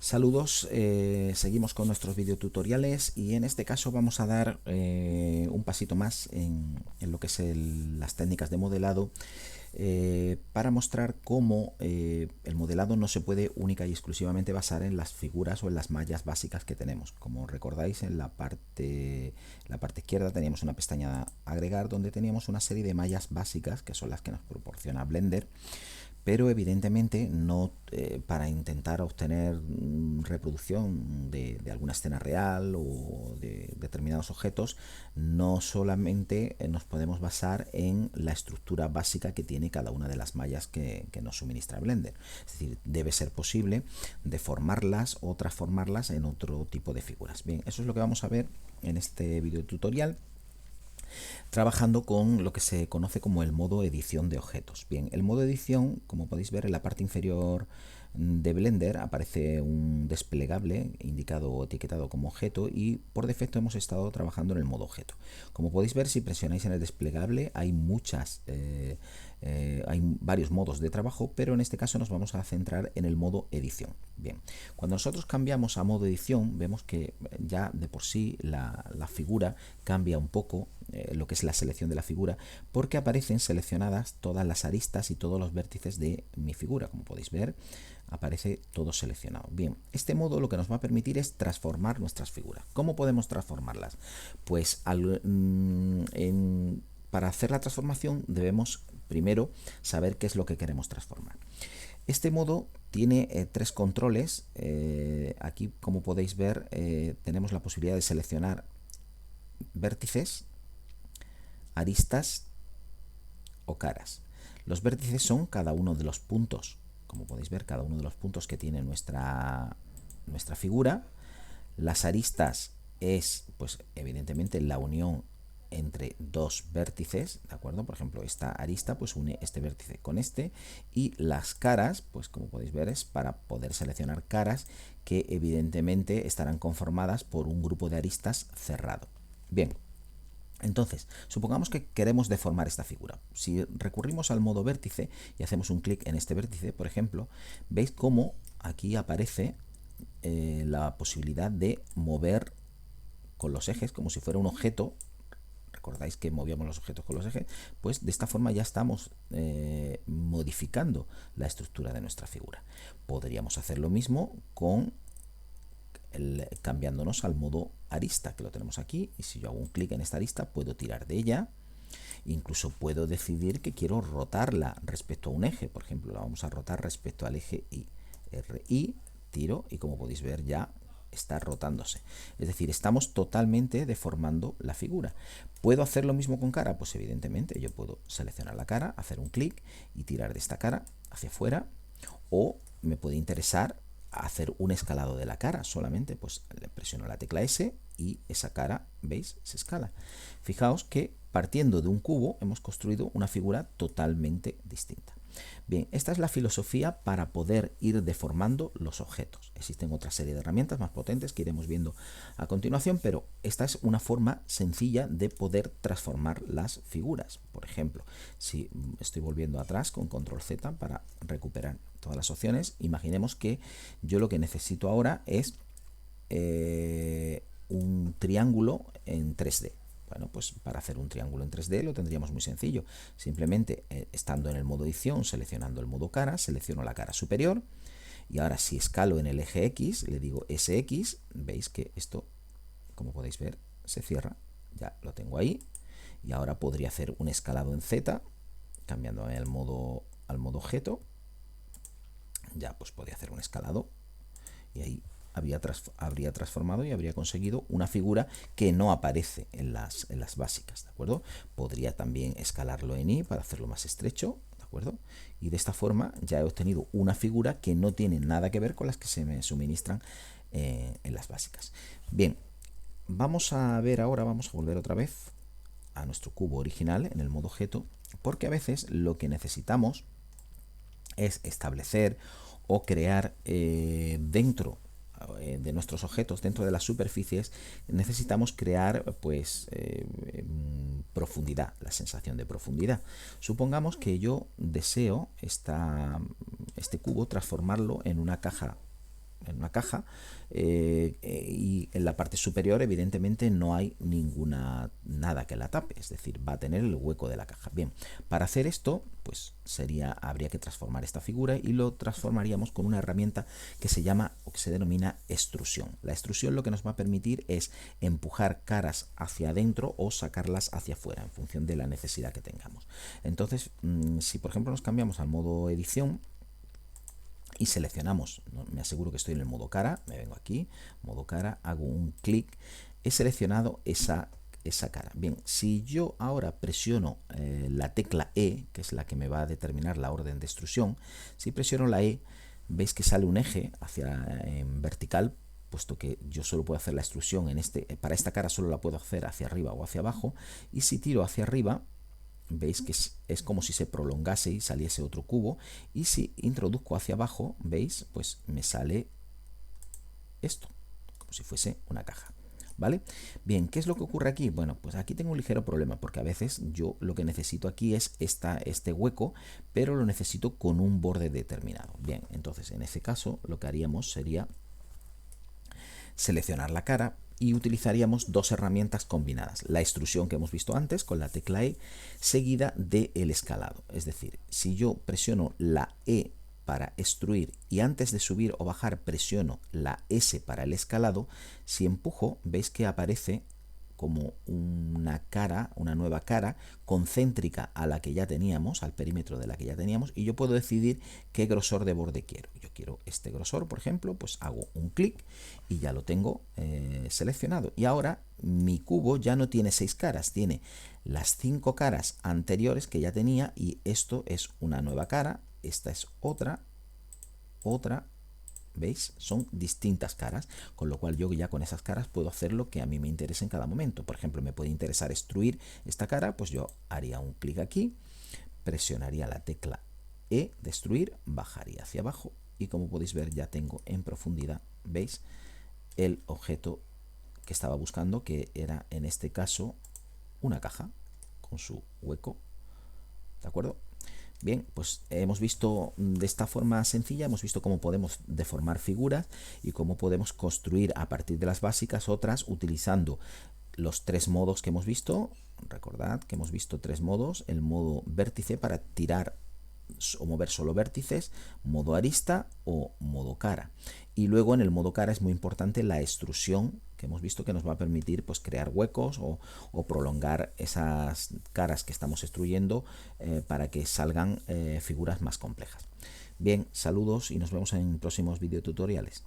Saludos, seguimos con nuestros videotutoriales y en este caso vamos a dar un pasito más en lo que es las técnicas de modelado para mostrar cómo el modelado no se puede única y exclusivamente basar en las figuras o en las mallas básicas que tenemos. Como recordáis, en la parte izquierda teníamos una pestaña agregar donde teníamos una serie de mallas básicas que son las que nos proporciona Blender, pero evidentemente no para intentar obtener reproducción de alguna escena real o de determinados objetos, no solamente nos podemos basar en la estructura básica que tiene cada una de las mallas que nos suministra Blender. Es decir, debe ser posible deformarlas o transformarlas en otro tipo de figuras. Bien, eso es lo que vamos a ver en este video tutorial, trabajando con lo que se conoce como el modo edición de objetos. Bien, el modo edición, como podéis ver en la parte inferior de Blender, aparece un desplegable indicado o etiquetado como objeto y por defecto hemos estado trabajando en el modo objeto. Como podéis ver, si presionáis en el desplegable hay hay varios modos de trabajo, pero en este caso nos vamos a centrar en el modo edición. Bien, cuando nosotros cambiamos a modo edición, vemos que ya de por sí la figura cambia un poco lo que es la selección de la figura, porque aparecen seleccionadas todas las aristas y todos los vértices de mi figura. Como podéis ver, aparece todo seleccionado. Bien, este modo lo que nos va a permitir es transformar nuestras figuras. ¿Cómo podemos transformarlas? Pues para hacer la transformación debemos primero saber qué es lo que queremos transformar. Este modo tiene tres controles. Aquí, como podéis ver, tenemos la posibilidad de seleccionar vértices, aristas o caras. Los vértices son cada uno de los puntos, como podéis ver, cada uno de los puntos que tiene nuestra figura. Las aristas es, pues evidentemente, la unión entre dos vértices, ¿de acuerdo? Por ejemplo, esta arista pues une este vértice con este, y las caras, pues como podéis ver, es para poder seleccionar caras que evidentemente estarán conformadas por un grupo de aristas cerrado. Bien, entonces, supongamos que queremos deformar esta figura. Si recurrimos al modo vértice y hacemos un clic en este vértice, por ejemplo, veis cómo aquí aparece la posibilidad de mover con los ejes como si fuera un objeto. Recordáis que movíamos los objetos con los ejes, pues de esta forma ya estamos modificando la estructura de nuestra figura. Podríamos hacer lo mismo con cambiándonos al modo arista, que lo tenemos aquí, y si yo hago un clic en esta arista puedo tirar de ella. Incluso puedo decidir que quiero rotarla respecto a un eje. Por ejemplo, la vamos a rotar respecto al eje Y. RI, tiro, y como podéis ver ya está rotándose. Es decir, estamos totalmente deformando la figura. ¿Puedo hacer lo mismo con cara? Pues evidentemente yo puedo seleccionar la cara, hacer un clic y tirar de esta cara hacia afuera, o me puede interesar hacer un escalado de la cara. Solamente pues le presiono la tecla S y esa cara, ¿veis? Se escala. Fijaos que partiendo de un cubo hemos construido una figura totalmente distinta. Bien, esta es la filosofía para poder ir deformando los objetos. Existen otra serie de herramientas más potentes que iremos viendo a continuación, pero esta es una forma sencilla de poder transformar las figuras. Por ejemplo, si estoy volviendo atrás con control Z para recuperar todas las opciones, imaginemos que yo lo que necesito ahora es un triángulo en 3D. Bueno, pues para hacer un triángulo en 3D lo tendríamos muy sencillo. Simplemente estando en el modo edición, seleccionando el modo cara, selecciono la cara superior, y ahora si escalo en el eje X, le digo SX, veis que esto, como podéis ver, se cierra. Ya lo tengo ahí. Y ahora podría hacer un escalado en Z, cambiando al modo objeto. Ya pues podría hacer un escalado y ahí habría transformado y habría conseguido una figura que no aparece en las básicas, ¿de acuerdo? Podría también escalarlo en Y para hacerlo más estrecho, ¿de acuerdo? Y de esta forma ya he obtenido una figura que no tiene nada que ver con las que se me suministran en las básicas. Bien, vamos a ver ahora, vamos a volver otra vez a nuestro cubo original en el modo objeto, porque a veces lo que necesitamos es establecer o crear dentro de nuestros objetos, dentro de las superficies, necesitamos crear pues profundidad, la sensación de profundidad. Supongamos que yo deseo este cubo transformarlo en una caja en una caja, y en la parte superior evidentemente no hay nada que la tape, es decir, va a tener el hueco de la caja. Bien, para hacer esto, pues habría que transformar esta figura y lo transformaríamos con una herramienta que se llama o que se denomina extrusión. La extrusión lo que nos va a permitir es empujar caras hacia adentro o sacarlas hacia afuera en función de la necesidad que tengamos. Entonces, si por ejemplo nos cambiamos al modo edición y seleccionamos, me aseguro que estoy en el modo cara, me vengo aquí, modo cara, hago un clic, he seleccionado esa cara. Bien, si yo ahora presiono la tecla E, que es la que me va a determinar la orden de extrusión, si presiono la E, veis que sale un eje en vertical, puesto que yo solo puedo hacer la extrusión para esta cara solo la puedo hacer hacia arriba o hacia abajo, y si tiro hacia arriba, veis que es como si se prolongase y saliese otro cubo, y si introduzco hacia abajo, veis, pues me sale esto, como si fuese una caja. ¿Vale? Bien, ¿qué es lo que ocurre aquí? Bueno, pues aquí tengo un ligero problema, porque a veces yo lo que necesito aquí es este hueco, pero lo necesito con un borde determinado. Bien, entonces en ese caso lo que haríamos sería seleccionar la cara y utilizaríamos dos herramientas combinadas: la extrusión que hemos visto antes con la tecla E, seguida del escalado. Es decir, si yo presiono la E para extruir y antes de subir o bajar presiono la S para el escalado, si empujo, veis que aparece como una cara, una nueva cara concéntrica a la que ya teníamos, al perímetro de la que ya teníamos, y yo puedo decidir qué grosor de borde quiero. Yo quiero este grosor, por ejemplo, pues hago un clic y ya lo tengo seleccionado. Y ahora mi cubo ya no tiene 6 caras, tiene las 5 caras anteriores que ya tenía, y esto es una nueva cara, esta es otra, ¿veis? Son distintas caras, con lo cual yo ya con esas caras puedo hacer lo que a mí me interese en cada momento. Por ejemplo, me puede interesar extruir esta cara, pues yo haría un clic aquí, presionaría la tecla E de extruir, bajaría hacia abajo y como podéis ver ya tengo en profundidad, ¿veis? El objeto que estaba buscando, que era en este caso una caja con su hueco, ¿de acuerdo? Bien, pues hemos visto de esta forma sencilla, hemos visto cómo podemos deformar figuras y cómo podemos construir a partir de las básicas otras utilizando los 3 modos que hemos visto. Recordad que hemos visto 3 modos: el modo vértice para tirar o mover solo vértices, modo arista o modo cara. Y luego en el modo cara es muy importante la extrusión, que hemos visto que nos va a permitir pues crear huecos o prolongar esas caras que estamos extruyendo para que salgan figuras más complejas. Bien, saludos y nos vemos en próximos videotutoriales.